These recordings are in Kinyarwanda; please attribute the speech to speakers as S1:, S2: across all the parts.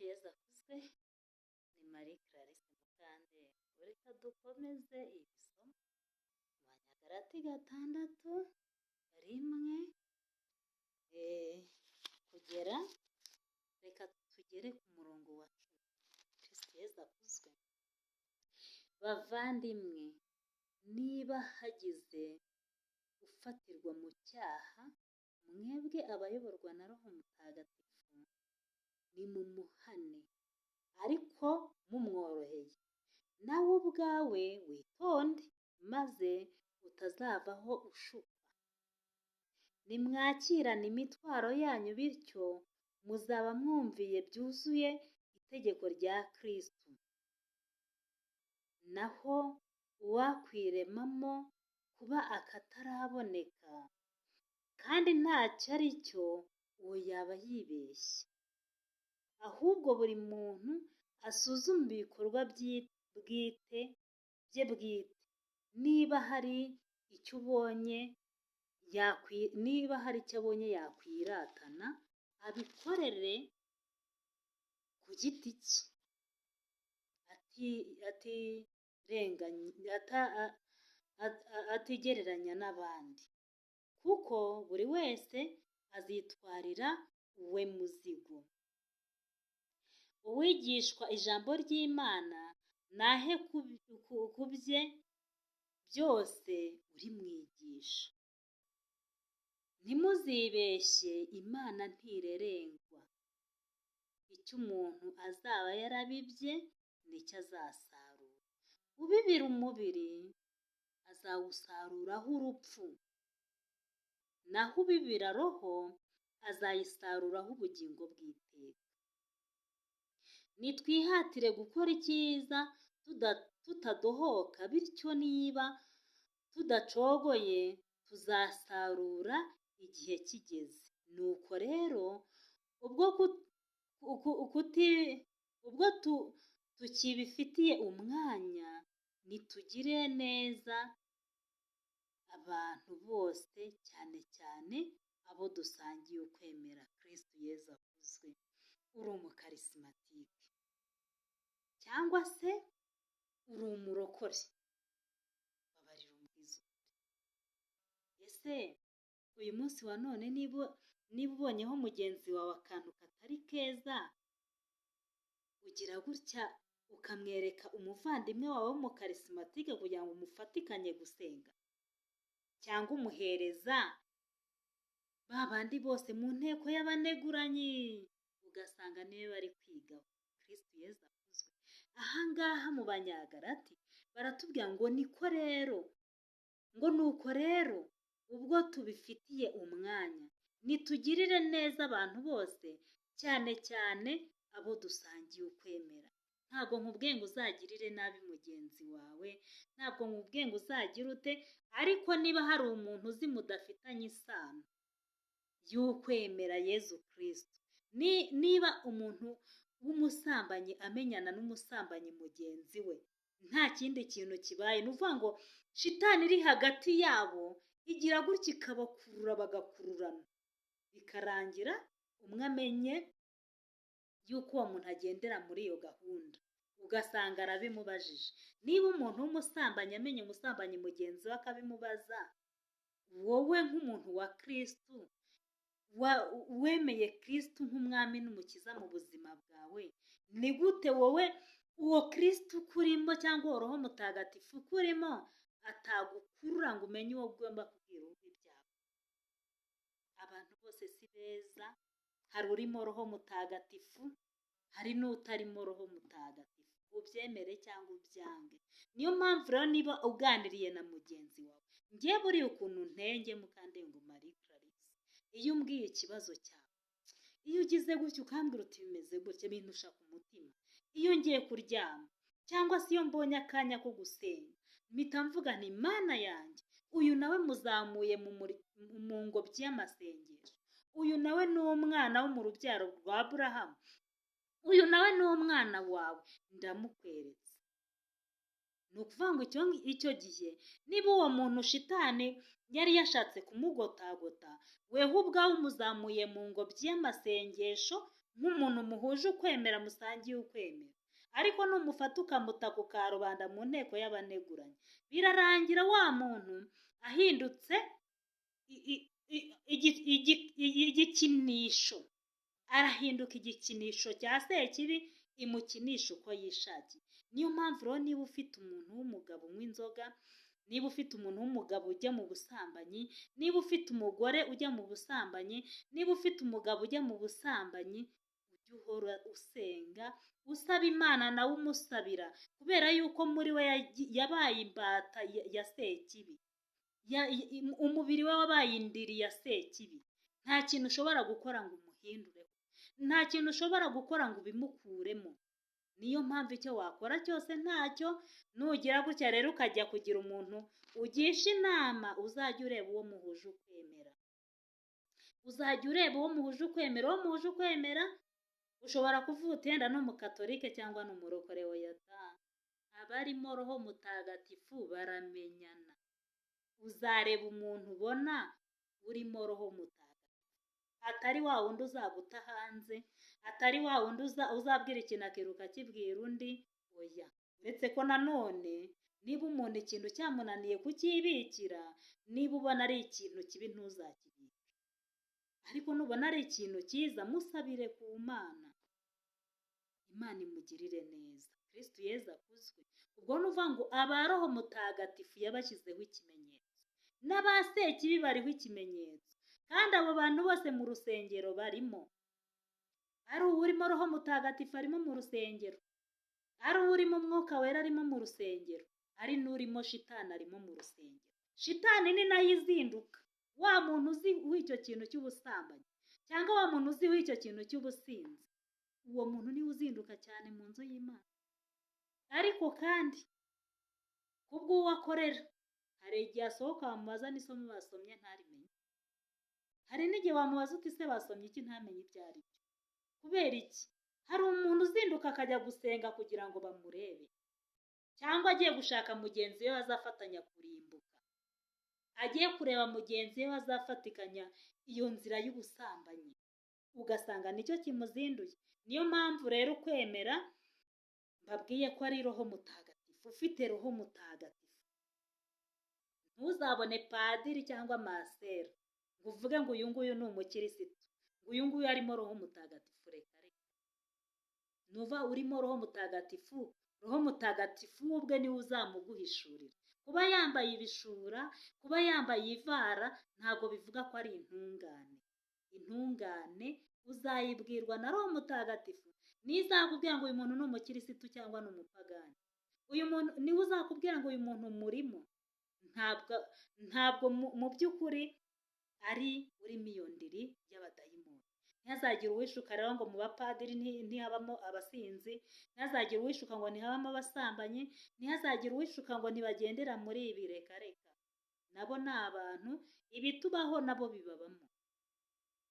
S1: Yezu akuzwe. Ni Marie Clarisse Mukandera. Reka dukomeze iri somo mu Banyagalati 6:1 reka tugere ku murongo wa 10. Kristo Yezu akuzwe. Bavandimwe, niba hagize ufatirwa mu cyaha, mwebwe abayoborwa na Roho Mutagatifu, nimumuhane, ariko mumworoheye. Nawe ubwawe witonde, maze utazavaho ushukwa. Nimwakirane imitwaro yanyu, bityo muzaba mwumviye byuzuye itegeko rya Kristo. Naho uwakwiremamo kuba akataraboneka kandi ntacyo ari cyo, uwo yaba yibeshye. Ahubwo buri muntu asuzume ibikorwa bye bwite. Niba hari icyo abonye yakwiratana, abikorere ku giti cye, atigereranya n'abandi, kuko buri wese azitwarira uwe muzigo. Uwigishwa ijambo ry'Imana nahe ku bye byose urimwigisha. Ntimuzibeshye, Imana ntirerengwa. Icyo umuntu azaba yarabibye nicyo azasarura. Ubibira umubiri azawusaruraho urupfu, naho ubibira roho azayisaruraho ubugingo bw'iteka. Nitwihatire gukora icyiza tutadohoka, bityo niba tudacogoye tuzasarura igihe kigeze. Nuko rero ubwo tukibifitiye umwanya, nitugire neza abantu bose, cyane cyane abo dusangiye ukwemera. Kristo Yezu akuzwe. Uri umukarisimatike cyangwa se uri umurokore, babarira umbwiza ukuri. Ese uyu munsi wa none niba ubonyeho mugenzi wawe akantu katari keza, ugira gutya ukamwereka umuvandimwe wawe w'umukarisimatike kugira ngo umufatikanye gusenga? Cyangwa umuhereza ba bandi bose mu nteko y'abaneguranyi, ugasanga niwe bari kwigaho? Kristo Yezu akuzwe. Ahangaha mu Banyagalati baratubwira ngo nuko rero ubwo tubifitiye umwanya, nitugirire neza abantu bose, cyane cyane abo dusangiye ukwemera. Ntabwo nkubwiye ngo uzagirire nabi mugenzi wawe, ntabwo nkubwiye ngo uzagire ute, ariko niba hari umuntu uzi mudafitanye isano y'ukwemera Yezu Kristo, niba umuntu w'umusambanyi amenyana n'umusambanyi mugenzi we, nta kindi kintu kibaye, ni ukuvuga ngo shitani iri hagati yabo igira gutya ikabakurura, bagakururana, bikarangira umwe amenye yuko uwo muntu agendera muri iyo gahunda, ugasanga arabimubajije. Niba umuntu w'umusambanyi amenye umusambanyi mugenzi we akabimubaza, wowe nk'umuntu wa Kristo wemeye Kristo nk'umwami n'umukiza mu buzima bwawe, ni gute wowe uwo Kristo ukurimo cyangwa uwo Roho Mutagatifu ukurimo atagukurura ngo umenye uwo ugomba kubwira ibyawe? Abantu bose si beza, hari urimo Roho Mutagatifu, hari n'utarimo Roho Mutagatifu, ubyemere cyangwa ubyange. Niyo mpamvu rero niba uganiriye na mugenzi wawe, ngiye buriya ukuntu ntenge Mukandengo Marie Clarisse, iyo umbwiye ikibazo cyawe, iyo ugize gutya ukambwira uti bimeze gutya, bintusha ku mutima. Iyo ngiye kuryama cyangwa se iyo mbonye akanya ko gusenga, mpita mvuga nti Mana yanjye, uyu nawe muzamuye mu ngobyi y'amasengesho, uyu nawe ni umwana wo mu rubyaro rwa Aburahamu, uyu nawe ni umwana wawe, ndamukweretse. Ni ukuvuga ngo icyo gihe niba uwo muntu shitani yari yashatse kumugotagota, weho ubwawe umuzamuye mu ngobyi y'amasengesho, nk'umuntu muhuje ukwemera, musangiye ukwemera. Ariko numufata ukamuta ku karubanda mu nteko y'abaneguranye, birarangira wa muntu ahindutse igikinisho, arahinduka igikinisho cya sekibi, imukinisha uko yishakiye. Niyo mpamvu rero niba ufite umuntu w'umugabo unywa inzoga, niba ufite umuntu w'umugabo ujya mu busambanyi, niba ufite umugore ujya mu busambanyi, niba ufite umugabo ujya mu busambanyi, ujye uhora usenga, usaba Imana nawe umusabira, kubera yuko muri we yabaye imbata ya sekibi, umubiri we wabaye indiri ya sekibi. Nta kintu ushobora gukora ngo umuhindureho, nta kintu ushobora gukora ngo ubimukuremo. Niyo mpamvu icyo wakora cyose ntacyo. Nugira gutya rero ukajya kugira umuntu ugisha inama, uzajya ureba uwo muhuje ukwemera, uzajya ureba uwo muhuje ukwemera. Uwo muhuje ukwemera ushobora kuvuga yenda no mu katolike cyangwa no mu rokore wayata, abarimo roho mutagatifu baramenyana. Uzareba umuntu ubona urimo roho mutagatifu, atari wa wundi uzaguta hanze, atari wa wundi uzabwira ikintu akiruka akibwira undi. Oya, uretse ko nanone niba umuntu ikintu cyamunaniye kukibikira, niba ubona ari ikintu kibi ntuzakibike, ariko nubona ari ikintu cyiza musabire ku Mana, Imana imugirire neza. Kristo Yezu akuzwe. Ubwo nuvuga ngo abaroho mutagatifu yabashyizeho ikimenyetso, n'abasekibi bariho ikimenyetso, kandi abo bantu bose mu rusengero barimo. Ari uwurimo roho mutagatifu arimo mu rusengero, ari uwurimo umwuka wera arimo mu rusengero, ari n'urimo shitani arimo mu rusengero. Shitani ni nayo izinduka. Wa muntu uziho icyo kintu cy'ubusambanyi, cyangwa wa muntu uziho icyo kintu cy'ubusinzi, uwo muntu niwe uzinduka cyane mu nzu y'Imana. Ariko kandi kubw'uwo akorera, hari igihe asohoka wamubaza n'isomo basomye ntarimenye, hari n'igihe wamubaza uti se basomye iki ntamenye ibyo ari byo. Kubera iki? Hari umuntu uzinduka akajya gusenga kugira ngo bamurebe, cyangwa agiye gushaka mugenzi we bazafatanya kurimbuka, agiye kureba mugenzi we bazafatikanya iyo nzira y'ubusambanyi, ugasanga nicyo kimuzinduye. Niyo mpamvu rero ukwemera mbabwiye ko ari roho mutagatifu. Ufite roho mutagatifu ntuzabone padiri cyangwa masera ngo uvuge ngo uyu nguyu ni umukirisitu, ngo uyu nguyu arimo roho mutagatifu. Reka reka, nuva urimo roho mutagatifu, roho mutagatifu ubwe niwe uzamuguhishurira. Kuba yambaye ibishura, kuba yambaye ivara, ntabwo bivuga ko ari intungane. Intungane uzayibwirwa na roho mutagatifu. Nizakubwira ngo uyu muntu ni umukirisitu cyangwa ni umupagani, uyu muntu niwe uzakubwira ngo uyu muntu murimo. Ntabwo mu by'ukuri ari urimo iyo ndiri y'abadayimoni. Ntihazagire uwishuka rero ngo mu bapadiri ntihabamo abasinzi, ntihazagire uwishuka ngo ntihabamo abasambanyi, ntihazagire uwishuka ngo ntibagendera muri ibi. Reka reka, nabo ni abantu, ibitubaho nabo bibabamo.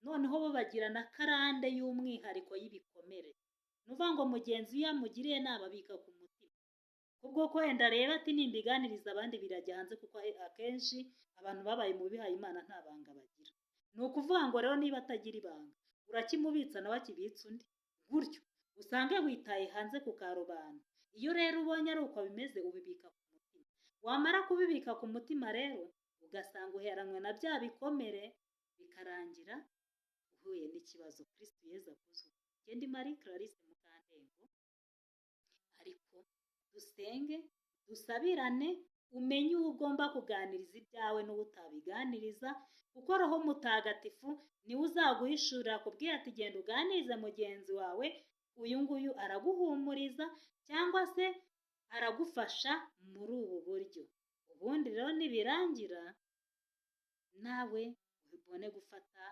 S1: Noneho bo bagira na karande y'umwihariko y'ibikomere. Nuvuga ngo mugenzi iyo amugiriye nabi abika ku mutima, kubwo ko wenda reba ati nimbiganiriza abandi birajya hanze, kuko akenshi abantu babaye mu bihaye Imana nta banga bagira. Ni ukuvuga ngo rero niba atagira ibanga, urakimubitsa nawe akibitsa undi, gutyo usange witaye hanze ku karubanda. Iyo rero ubonye ari uko bimeze, ubibika ku mutima. Wamara kubibika ku mutima rero, ugasanga uheranywe na bya bikomere, bikarangira uhuye n'ikibazo. Kristo Yezu akuzwe. Ndi Marie Clarisse Mukantengo. Ariko dusenge, dusabirane, umenye uwo ugomba kuganiriza ibyawe n'uwo utabiganiriza, kuko roho mutagatifu niwe uzaguhishurira, akubwira ati genda uganirize mugenzi wawe, uyu nguyu araguhumuriza cyangwa se aragufasha muri ubu buryo. Ubundi rero nibirangira nawe ubone gufata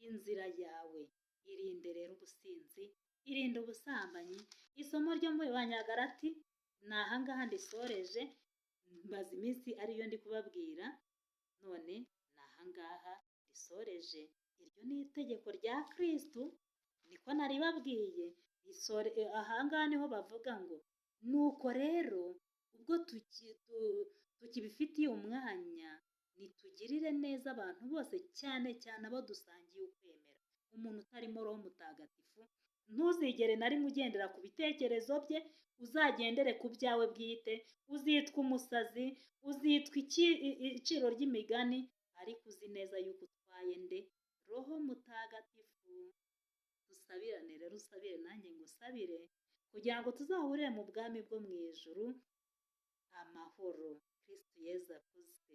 S1: inzira yawe. Irinde rero ubusinzi, irinde ubusambanyi. Isomo ryo muri Banyagalati ni ahangaha ndisoreje, maze iminsi ariyo ndi kubabwira, none ni ahangaha ndisoreje. Iryo ni itegeko rya Kristo, niko naribabwiye. Ahangaha niho bavuga ngo nuko rero ubwo tukibifitiye umwanya, nitugirire neza abantu bose, cyane cyane abo dusangiye ukwemera. umuntu utarimo roho mutagatifu ntuzigere na rimwe ugendera ku bitekerezo bye, uzagendere ku byawe bwite, uzitwa umusazi, uzitwa iciro ry'imigani, ariko uzi neza yuko utwaye nde? Roho mutagatifu. Dusabirane rero, usabire nanjye ngo usabire kugira ngo tuzahurire mu bwami bwo mu ijuru amahoro. Kristo Yezu akuze.